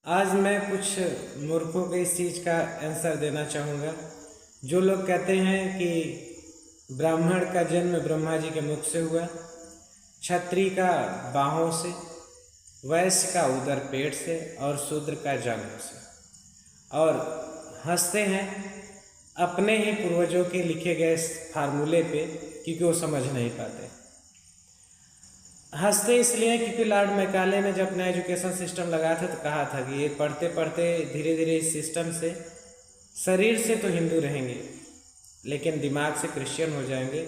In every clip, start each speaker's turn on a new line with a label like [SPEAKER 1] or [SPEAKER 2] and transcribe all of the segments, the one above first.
[SPEAKER 1] आज मैं कुछ मूर्खों को इस चीज़ का आंसर देना चाहूँगा। जो लोग कहते हैं कि ब्राह्मण का जन्म ब्रह्मा जी के मुख से हुआ, क्षत्रिय का बाहों से, वैश्य का उदर पेट से और शूद्र का जन्म से, और हंसते हैं अपने ही पूर्वजों के लिखे गए फार्मूले पे क्योंकि वो समझ नहीं पाते। हंसते इसलिए क्योंकि लॉर्ड मैकाले ने जब अपना एजुकेशन सिस्टम लगाया था तो कहा था कि ये पढ़ते पढ़ते धीरे धीरे इस सिस्टम से शरीर से तो हिंदू रहेंगे लेकिन दिमाग से क्रिश्चियन हो जाएंगे,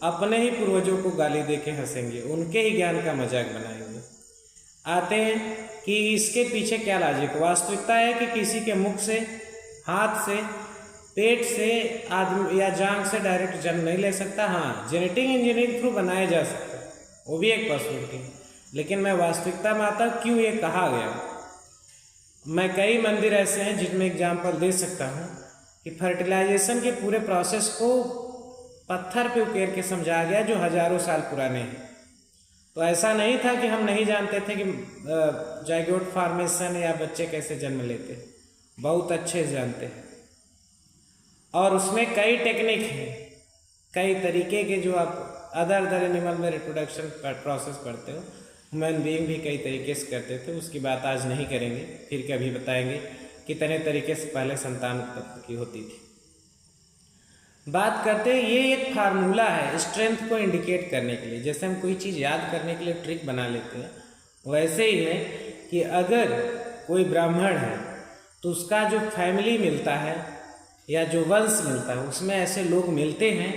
[SPEAKER 1] अपने ही पूर्वजों को गाली दे के हंसेंगे, उनके ही ज्ञान का मजाक बनाएंगे। आते हैं कि इसके पीछे क्या लॉजिक। वास्तविकता है कि किसी के मुख से, हाथ से, पेट से आदमी या जांग से डायरेक्ट जन्म नहीं ले सकता। हाँ, जेनेटिक इंजीनियरिंग थ्रू बनाया जा सकता है, वो भी एक पॉसिबिलिटी। लेकिन मैं वास्तविकता में आता क्यों ये कहा गया। मैं कई मंदिर ऐसे हैं जिनमें एग्जाम्पल दे सकता हूँ कि फर्टिलाइजेशन के पूरे प्रोसेस को पत्थर पे उकेर के समझाया गया जो हजारों साल पुराने हैं। तो ऐसा नहीं था कि हम नहीं जानते थे कि जाइगोट फॉर्मेशन या बच्चे कैसे जन्म लेते, बहुत अच्छे से जानते हैं। और उसमें कई टेक्निक हैं, कई तरीके के जो आप अदर एनिमल में रिप्रोडक्शन प्रोसेस पढ़ते हो, ह्यूमन बीइंग भी कई तरीके से करते थे। उसकी बात आज नहीं करेंगे, फिर कभी बताएंगे कितने तरीके से पहले संतान उत्पत्ति की होती थी। बात करते हैं, ये एक फार्मूला है स्ट्रेंथ को इंडिकेट करने के लिए। जैसे हम कोई चीज़ याद करने के लिए ट्रिक बना लेते हैं, वैसे ही है कि अगर कोई ब्राह्मण है तो उसका जो फैमिली मिलता है या जो वंश मिलता है उसमें ऐसे लोग मिलते हैं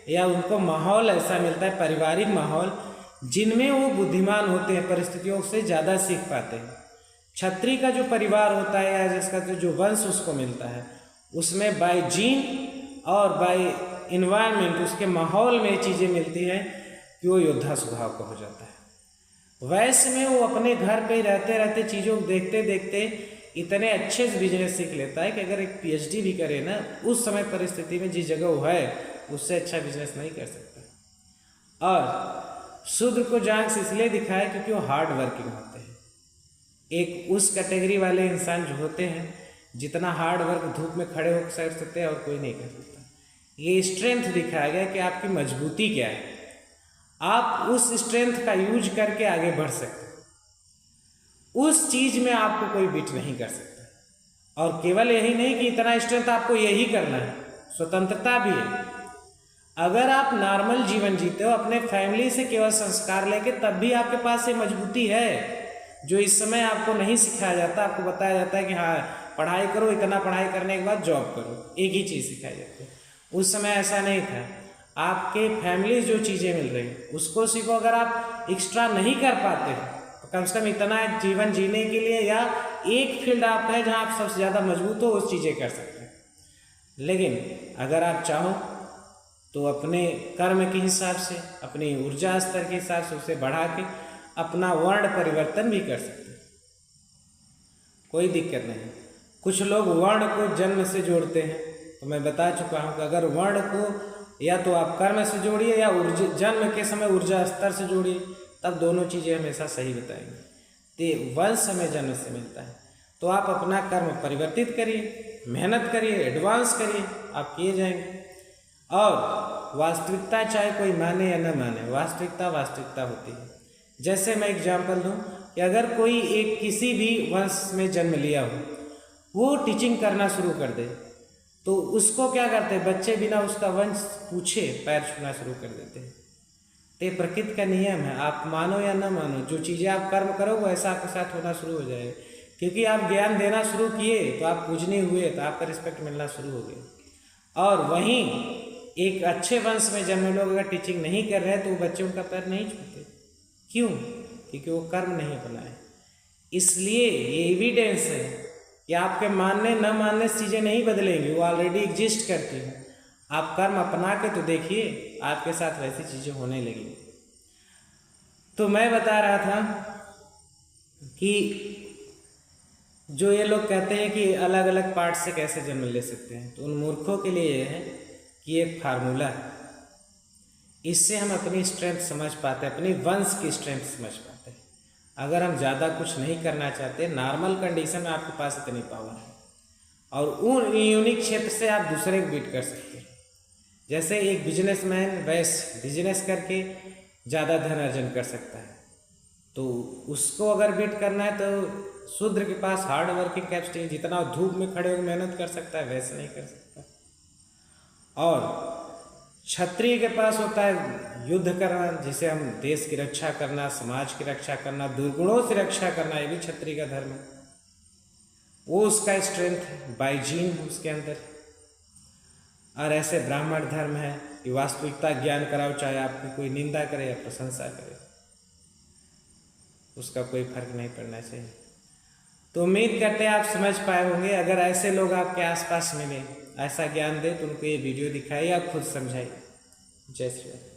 [SPEAKER 1] या उनको माहौल ऐसा मिलता है, पारिवारिक माहौल, जिनमें वो बुद्धिमान होते हैं, परिस्थितियों से ज़्यादा सीख पाते हैं। क्षत्रिय का जो परिवार होता है या जिसका जो वंश उसको मिलता है उसमें बाय जीन और बाय इन्वायरमेंट, उसके माहौल में चीज़ें मिलती हैं कि वो योद्धा स्वभाव का हो जाता है। वैसे में वो अपने घर पे रहते रहते चीज़ों को देखते देखते इतने अच्छे से बिजनेस सीख लेता है कि अगर एक पीएचडी भी करे ना, उस समय परिस्थिति में जिस जगह वो है उससे अच्छा बिजनेस नहीं कर सकता। और शूद्र को जांग से इसलिए दिखाया क्योंकि वो हार्ड वर्किंग होते हैं। एक उस कैटेगरी वाले इंसान जो होते हैं जितना हार्ड वर्क धूप में खड़े होकर कर सकते हैं और कोई नहीं कर सकता। ये स्ट्रेंथ दिखाया गया कि आपकी मजबूती क्या है, आप उस स्ट्रेंथ का यूज करके आगे बढ़ सकते हैं, उस चीज में आपको कोई बीट नहीं कर सकता। और केवल यही नहीं कि इतना स्ट्रेंथ आपको यही करना है, स्वतंत्रता भी है। अगर आप नॉर्मल जीवन जीते हो अपने फैमिली से केवल संस्कार लेके, तब भी आपके पास ये मजबूती है जो इस समय आपको नहीं सिखाया जाता। आपको बताया जाता है कि हाँ पढ़ाई करो, इतना पढ़ाई करने के बाद जॉब करो, एक ही चीज़ सिखाई जाती है। उस समय ऐसा नहीं था। आपके फैमिली जो चीज़ें मिल रही उसको सीखो। अगर आप एक्स्ट्रा नहीं कर पाते तो कम से कम इतना जीवन जीने के लिए या एक फील्ड आप है जहाँ आप सबसे ज़्यादा मजबूत हो, उस चीज़ें कर सकते हैं। लेकिन अगर आप चाहो तो अपने कर्म के हिसाब से, अपनी ऊर्जा स्तर के हिसाब से उसे बढ़ा के अपना वर्ण परिवर्तन भी कर सकते हैं, कोई दिक्कत नहीं। कुछ लोग वर्ण को जन्म से जोड़ते हैं, तो मैं बता चुका हूँ कि अगर वर्ण को या तो आप कर्म से जोड़िए या जन्म के समय ऊर्जा स्तर से जोड़िए, तब दोनों चीज़ें हमेशा सही बताएंगे। तो वंश हमें जन्म से मिलता है, तो आप अपना कर्म परिवर्तित करिए, मेहनत करिए, एडवांस करिए, आप किए जाएंगे। और वास्तविकता चाहे कोई माने या न माने, वास्तविकता वास्तविकता होती है। जैसे मैं एग्जांपल दूं कि अगर कोई एक किसी भी वंश में जन्म लिया हो, वो टीचिंग करना शुरू कर दे, तो उसको क्या करते हैं, बच्चे बिना उसका वंश पूछे पैर छूना शुरू कर देते हैं। ये प्रकृति का नियम है, आप मानो या न मानो, जो चीज़ें आप कर्म करो वो ऐसा आपके साथ होना शुरू हो जाएगा। क्योंकि आप ज्ञान देना शुरू किए तो आप पूजनीय हुए, तो आपका रिस्पेक्ट मिलना शुरू हो गया। और वहीं एक अच्छे वंश में जन्मे लोग अगर टीचिंग नहीं कर रहे तो वो बच्चे उनका पैर नहीं छूते। क्यों? क्योंकि वो कर्म नहीं बनाए। इसलिए ये एविडेंस है कि आपके मानने न मानने से चीज़ें नहीं बदलेंगी, वो ऑलरेडी एग्जिस्ट करती हैं। आप कर्म अपना के तो देखिए, आपके साथ वैसी चीज़ें होने लगी। तो मैं बता रहा था कि जो ये लोग कहते हैं कि अलग अलग पार्ट से कैसे जन्म ले सकते हैं, तो उन मूर्खों के लिए ये है कि एक फार्मूला है, इससे हम अपनी स्ट्रेंथ समझ पाते हैं, अपनी वंश की स्ट्रेंथ समझ पाते हैं। अगर हम ज़्यादा कुछ नहीं करना चाहते, नॉर्मल कंडीशन में आपके पास इतनी पावर है और उन यूनिक क्षेत्र से आप दूसरे को बीट कर सकते हैं। जैसे एक बिजनेसमैन वैसे बिजनेस करके ज़्यादा धन अर्जन कर सकता है, तो उसको अगर बीट करना है तो शूद्र के पास हार्ड वर्किंग कैपेसिटी, जितना धूप में खड़े होकर मेहनत कर सकता है वैसे नहीं कर सकता। और क्षत्रिय के पास होता है युद्ध करना, जिसे हम देश की रक्षा करना, समाज की रक्षा करना, दुर्गुणों से रक्षा करना, ये भी क्षत्रिय का धर्म है। वो उसका स्ट्रेंथ बाय जीन उसके अंदर। और ऐसे ब्राह्मण धर्म है कि वास्तविकता ज्ञान कराओ, चाहे आपकी कोई निंदा करे या प्रशंसा करे, उसका कोई फर्क नहीं पड़ना चाहिए। तो उम्मीद करते हैं आप समझ पाए होंगे। अगर ऐसे लोग आपके आसपास मिले, ऐसा ज्ञान दे, तो उनको ये वीडियो दिखाइए, आप खुद समझाइए। जय श्री राम।